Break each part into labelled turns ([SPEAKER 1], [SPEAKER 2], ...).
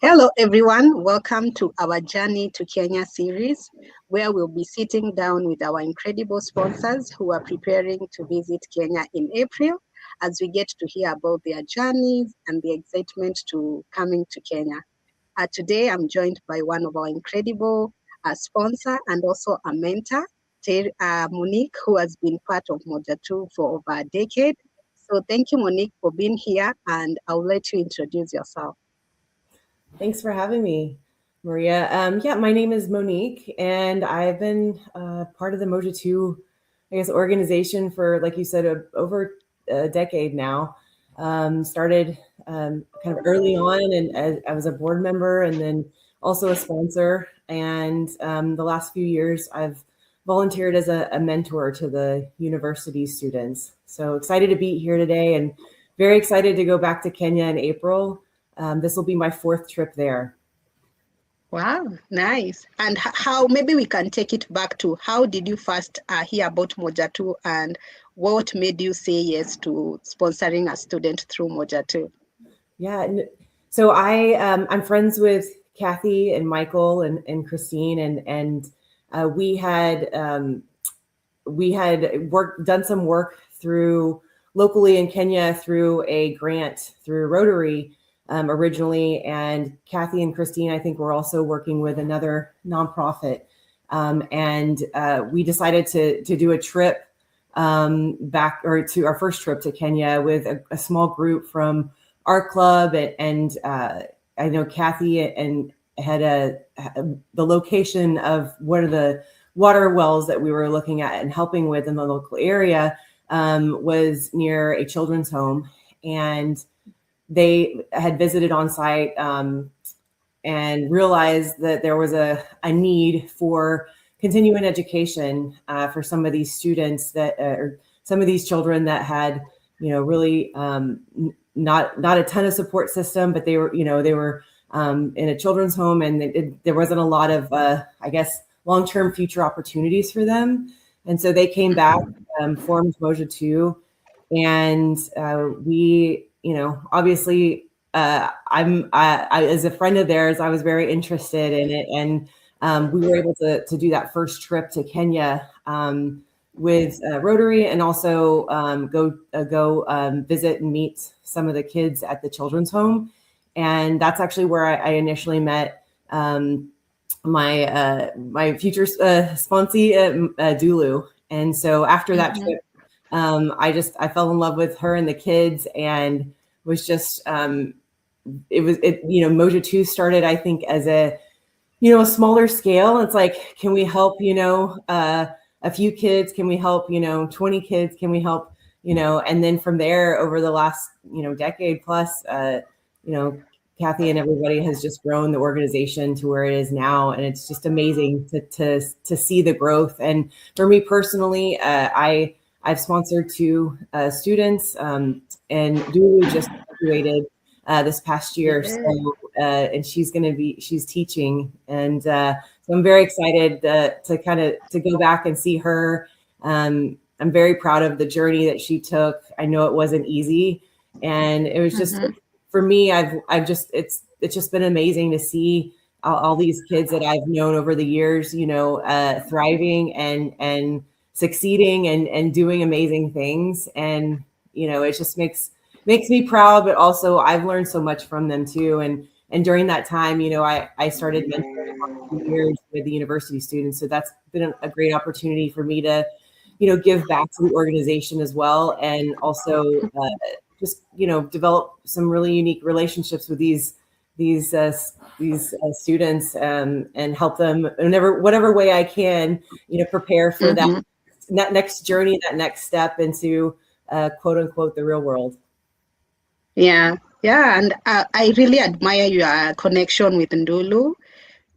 [SPEAKER 1] Hello, everyone. Welcome to our Journey to Kenya series, where we'll be sitting down with our incredible sponsors who are preparing to visit Kenya in April as we get to hear about their journeys and the excitement to coming to Kenya. Today, I'm joined by one of our incredible sponsor and also a mentor, Monique, who has been part of Moja 2 for over a decade. So thank you, Monique, for being here, and I'll let you introduce yourself.
[SPEAKER 2] Thanks for having me, Maria. Yeah, my name is Monique, and I've been part of the Moja 2, I guess, organization for, like you said, over a decade now. Started kind of early on, and I was a board member and then also a sponsor. And the last few years, I've volunteered as a mentor to the university students. So excited to be here today and very excited to go back to Kenya in April. This will be my fourth trip there.
[SPEAKER 1] Wow, nice. And how, maybe we can take it back to how did you first hear about Moja 2 and what made you say yes to sponsoring a student through Moja 2?
[SPEAKER 2] Yeah. So I'm friends with Kathy and Michael and Christine and we had done some work through locally in Kenya through a grant through Rotary originally, and Kathy and Christine, I think, were also working with another nonprofit, and we decided to do a trip back, or to our first trip to Kenya with a small group from our club, and I know Kathy and had the location of one of the water wells that we were looking at and helping with in the local area was near a children's home, and they had visited on site and realized that there was a need for continuing education for some of these students that or some of these children that had really not a ton of support system, but they were in a children's home, and there wasn't a lot of I guess long-term future opportunities for them. And so they came back, formed Moja 2, and we, obviously, as a friend of theirs, I was very interested in it, and we were able to do that first trip to Kenya with Rotary, and also go visit and meet some of the kids at the children's home. And that's actually where I initially met my future sponsee, Dulu. And so after that trip, I fell in love with her and the kids, and was just Moja 2 started, I think, as a smaller scale. It's like, can we help a few kids? Can we help 20 kids? Can we help and then from there, over the last decade plus, Kathy and everybody has just grown the organization to where it is now, and it's just amazing to see the growth. And for me personally, I've sponsored 2 students, and Dulu just graduated this past year, so and she's teaching, and so I'm very excited to go back and see her. I'm very proud of the journey that she took. I know it wasn't easy, and it was just for me. I've just it's just been amazing to see all these kids that I've known over the years, thriving and succeeding and doing amazing things, and it just makes me proud. But also, I've learned so much from them too, and during that time, I started mentoring for 2 years with the university students, so that's been a great opportunity for me to give back to the organization as well, and also just develop some really unique relationships with these students, and help them in whatever way I can, prepare for that next journey, that next step into quote unquote the real world.
[SPEAKER 1] Yeah, yeah, and I really admire your connection with Ndulu.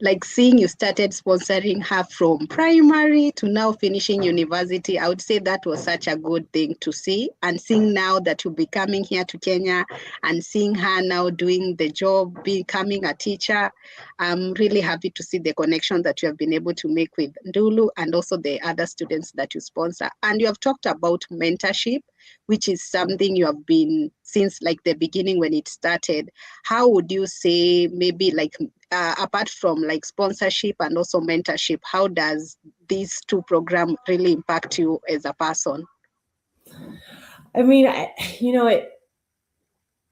[SPEAKER 1] Like seeing you started sponsoring her from primary to now finishing university, I would say that was such a good thing to see. And seeing now that you'll be coming here to Kenya and seeing her now doing the job, becoming a teacher, I'm really happy to see the connection that you have been able to make with Ndulu and also the other students that you sponsor. And you have talked about mentorship. which is something you have been since like the beginning when it started. How would you say maybe like apart from like sponsorship and also mentorship, how does these two programs really impact you as a person?
[SPEAKER 2] I mean,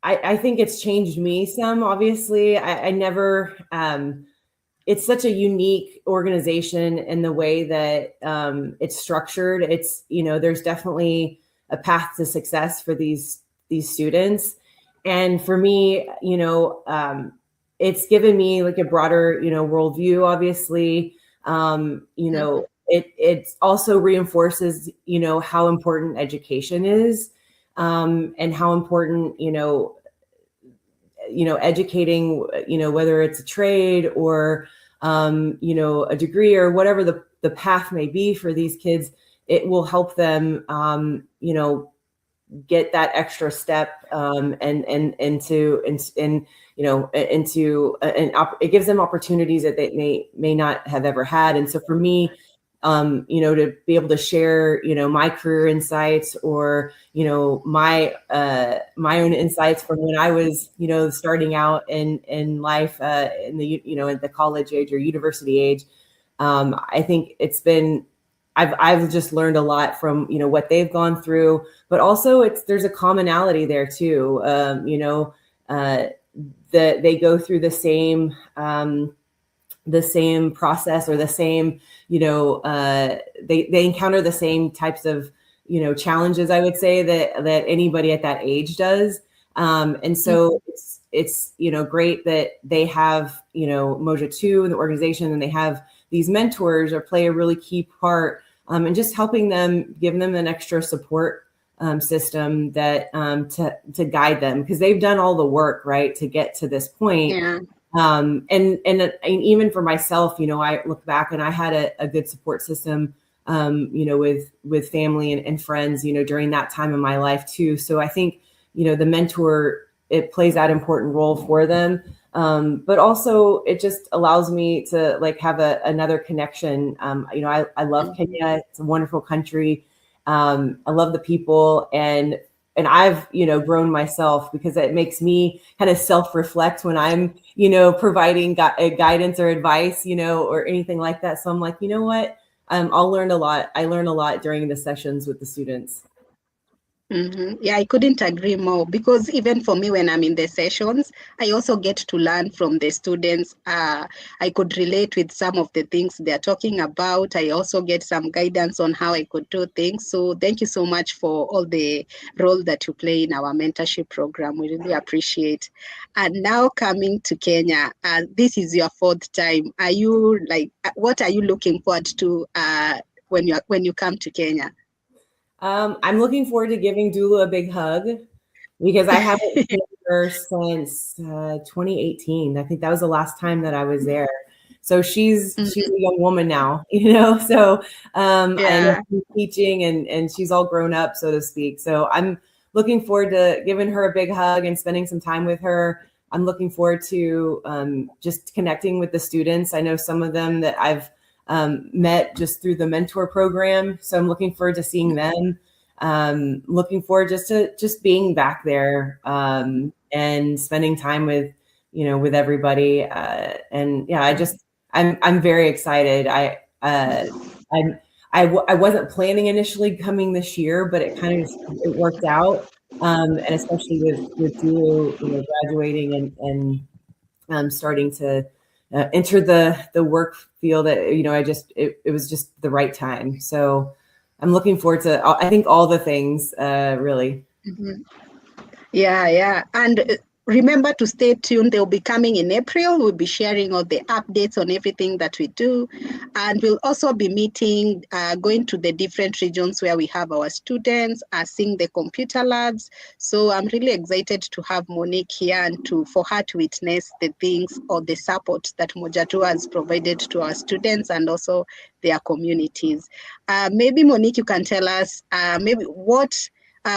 [SPEAKER 2] I think it's changed me some, obviously. I never, it's such a unique organization in the way that it's structured. It's, there's definitely a path to success for these students. And for me, it's given me like a broader, worldview, obviously. It also reinforces, how important education is, and how important, educating, whether it's a trade or, a degree or whatever the path may be for these kids, it will help them, get that extra step, it gives them opportunities that they may not have ever had. And so for me, to be able to share, my career insights or, my own insights from when I was, starting out in life, in the, at the college age or university age. I think it's been, I've just learned a lot from, what they've gone through, but also there's a commonality there too. They go through the same process or the same, they encounter the same types of, challenges, I would say that anybody at that age does. And so it's great that they have, Moja 2 in the organization, and they have these mentors or play a really key part, and just helping them, giving them an extra support system that to guide them, because they've done all the work, right, to get to this point.
[SPEAKER 1] Yeah.
[SPEAKER 2] And even for myself, I look back and I had a good support system, with family and friends, during that time in my life too. So I think, the mentor, it plays that important role for them. But also it just allows me to like have another connection. I love Kenya. It's a wonderful country. I love the people, and I've, grown myself, because it makes me kind of self-reflect when I'm, providing guidance or advice, or anything like that. So I'm like, you know what? I'll learn a lot. I learn a lot during the sessions with the students.
[SPEAKER 1] Mm-hmm. Yeah, I couldn't agree more, because even for me, when I'm in the sessions, I also get to learn from the students. I could relate with some of the things they're talking about. I also get some guidance on how I could do things. So thank you so much for all the role that you play in our mentorship program. We really appreciate. And now coming to Kenya, this is your 4th time. Are you like, what are you looking forward to when you come to Kenya?
[SPEAKER 2] I'm looking forward to giving Dulu a big hug, because I haven't seen her since 2018. I think that was the last time that I was there. So she's a young woman now, so and she's teaching and she's all grown up, so to speak. So I'm looking forward to giving her a big hug and spending some time with her. I'm looking forward to just connecting with the students. I know some of them that I've met just through the mentor program. So I'm looking forward to seeing them. Looking forward just being back there, and spending time with, with everybody. And yeah, I'm very excited. I wasn't planning initially coming this year, but it kind of, it worked out. And especially with Dulu, graduating and starting to enter the work field, it was just the right time. So I'm looking forward to, I think, all the things, really.
[SPEAKER 1] Mm-hmm. Yeah. And remember to stay tuned. They'll be coming in April. We'll be sharing all the updates on everything that we do. And we'll also be meeting, going to the different regions where we have our students, seeing the computer labs. So I'm really excited to have Monique here and for her to witness the things or the support that Moja 2 has provided to our students and also their communities. Maybe Monique, you can tell us maybe what,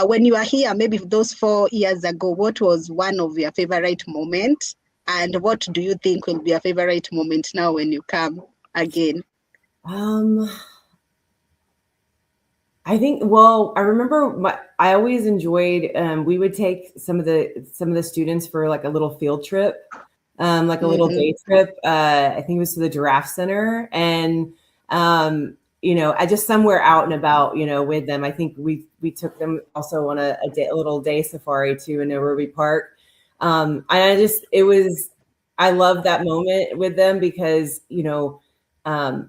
[SPEAKER 1] when you are here, maybe those 4 years ago, what was one of your favorite moments? And what do you think will be a favorite moment now when you come again?
[SPEAKER 2] I I think, well, I remember I always enjoyed, we would take some of the students for like a little field trip, like a little day trip. I think it was to the Giraffe Center, and I just somewhere out and about, with them. I think we took them also on a little day safari to Nairobi Park. And I love that moment with them because,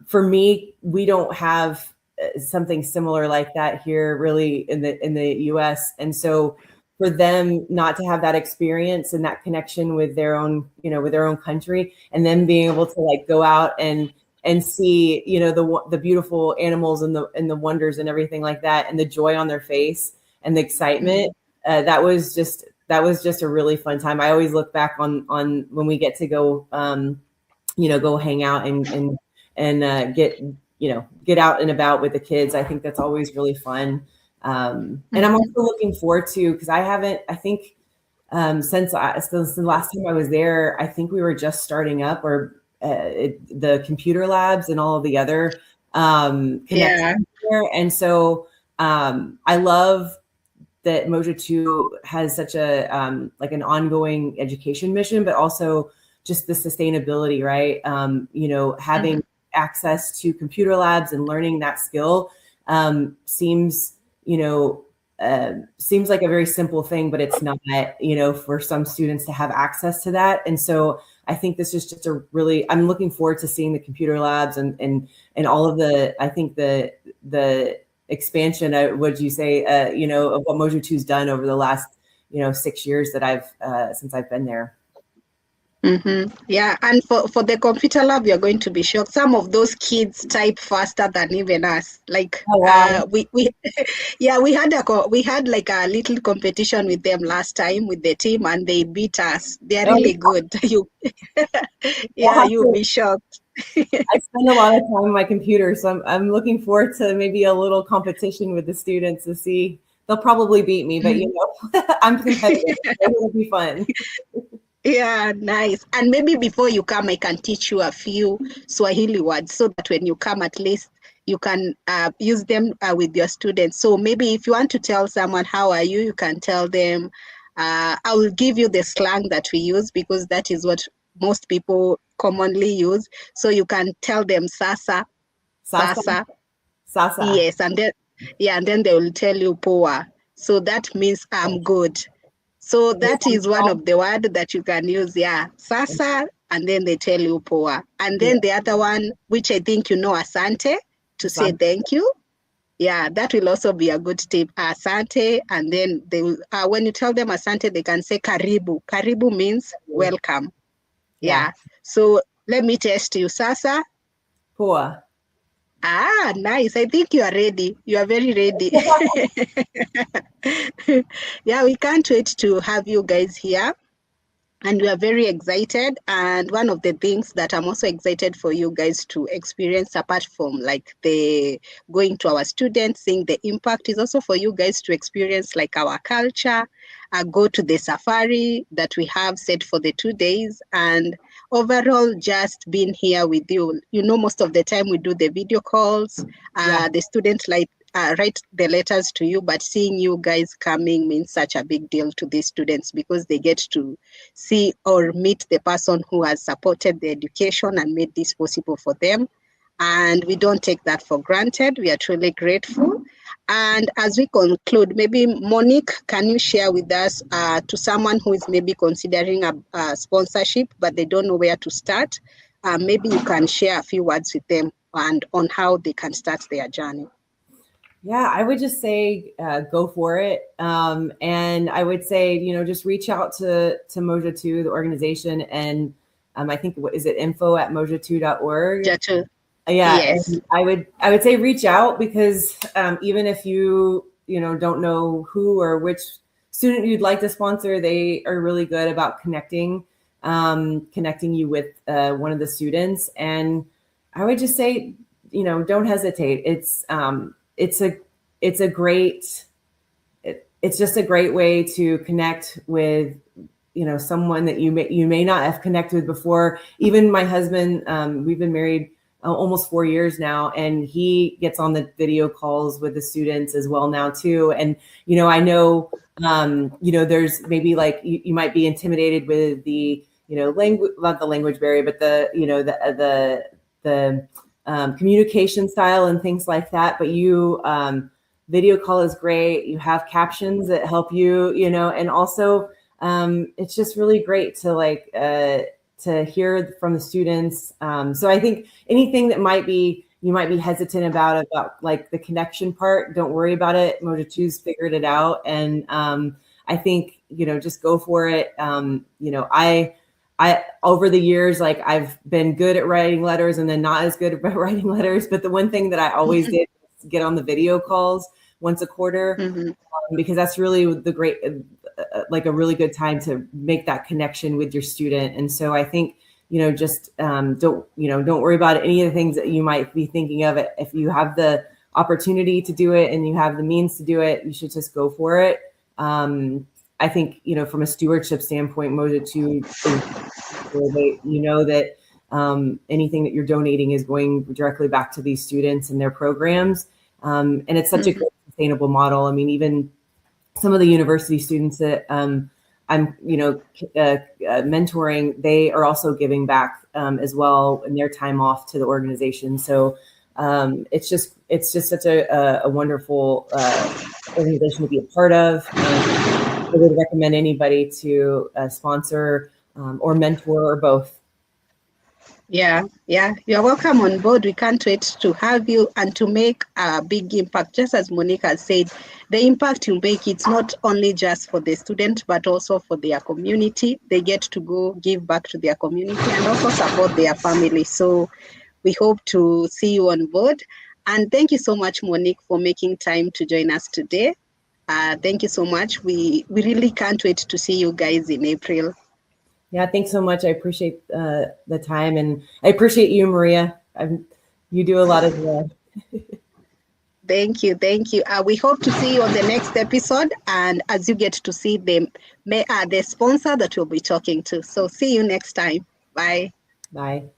[SPEAKER 2] for me, we don't have something similar like that here really in the US. And so for them not to have that experience and that connection with their own, with their own country, and then being able to like go out and see, the beautiful animals and the wonders and everything like that, and the joy on their face and the excitement, that was just a really fun time. I always look back on when we get to go, go hang out and get out and about with the kids. I think that's always really fun. And I'm also looking forward to, because I think since the last time I was there, I think we were just starting up, or the computer labs and all of the other connections there. And so I love that Moja 2 has such a like an ongoing education mission, but also just the sustainability, right? Having access to computer labs and learning that skill seems like a very simple thing, but it's not, for some students to have access to that. And so I think this is just I'm looking forward to seeing the computer labs and all of I think the expansion, would you say, of what Moja 2's done over the last, 6 years that since I've been there.
[SPEAKER 1] Yeah, and for the computer lab, you're going to be shocked. Some of those kids type faster than even us. Like,
[SPEAKER 2] oh, wow.
[SPEAKER 1] we had like a little competition with them last time with the team, and they beat us. They are really good. You'll be shocked.
[SPEAKER 2] I spend a lot of time on my computer, so I'm looking forward to maybe a little competition with the students to see. They'll probably beat me, but I'm competitive. It'll be fun.
[SPEAKER 1] Yeah, nice. And maybe before you come, I can teach you a few Swahili words so that when you come, at least you can use them with your students. So maybe if you want to tell someone, how are you, you can tell them, I will give you the slang that we use, because that is what most people commonly use. So you can tell them sasa.
[SPEAKER 2] Sasa.
[SPEAKER 1] Yes, and then they will tell you poa. So that means I'm good. So that is one of the words that you can use, sasa, and then they tell you poa. And then the other one, which I think asante, to say thank you. Yeah, that will also be a good tip, asante. And then they will, when you tell them asante, they can say karibu. Karibu means welcome. Yeah. So let me test you, sasa.
[SPEAKER 2] Poa.
[SPEAKER 1] Ah, nice. I think you are ready. You are very ready. Yeah, we can't wait to have you guys here. And we are very excited. And one of the things that I'm also excited for you guys to experience, apart from like the going to our students, seeing the impact, is also for you guys to experience like our culture, go to the safari that we have set for the 2 days, and overall just being here with you. Most of the time we do the video calls, the students write the letters to you, but seeing you guys coming means such a big deal to these students, because they get to see or meet the person who has supported the education and made this possible for them. And we don't take that for granted. We are truly grateful. And as we conclude, maybe Monique, can you share with us to someone who is maybe considering a sponsorship, but they don't know where to start? Maybe you can share a few words with them and on how they can start their journey.
[SPEAKER 2] Yeah, I would just say go for it. And I would say, just reach out to Moja 2, the organization. And I think, is it info@moja2.org? Yeah. Yes. I would say reach out, because even if you don't know who or which student you'd like to sponsor, they are really good about connecting you with one of the students. And I would just say, don't hesitate. It's just a great way to connect with, someone that you may not have connected with before. Even my husband, we've been married almost 4 years now, and he gets on the video calls with the students as well now too. And I know there's maybe like you might be intimidated with the language, not the language barrier, but the communication style and things like that. But video call is great. You have captions that help you, and also it's just really great to to hear from the students. So I think anything that you might be hesitant about like the connection part, don't worry about it. Moja 2's figured it out. And I think, just go for it. I over the years, like I've been good at writing letters and then not as good at writing letters. But the one thing that I always did was get on the video calls once a quarter, because that's really the great, like a really good time to make that connection with your student. And so I think, just don't worry about any of the things that you might be thinking of. If you have the opportunity to do it and you have the means to do it, you should just go for it. I think, from a stewardship standpoint, Moja 2, that anything that you're donating is going directly back to these students and their programs. And it's such a great sustainable model. I mean, even some of the university students that I'm, mentoring, they are also giving back as well in their time off to the organization. So it's just such a wonderful organization to be a part of. I would recommend anybody to sponsor or mentor or both.
[SPEAKER 1] Yeah, you're welcome on board. We can't wait to have you and to make a big impact. Just as Monique has said, the impact you make, it's not only just for the student, but also for their community. They get to go give back to their community and also support their family. So we hope to see you on board. And thank you so much, Monique, for making time to join us today. Thank you so much. We really can't wait to see you guys in April.
[SPEAKER 2] Yeah, thanks so much. I appreciate the time, and I appreciate you, Maria. You do a lot as well.
[SPEAKER 1] Thank you. We hope to see you on the next episode, and as you get to see the sponsor that we'll be talking to. So see you next time. Bye.
[SPEAKER 2] Bye.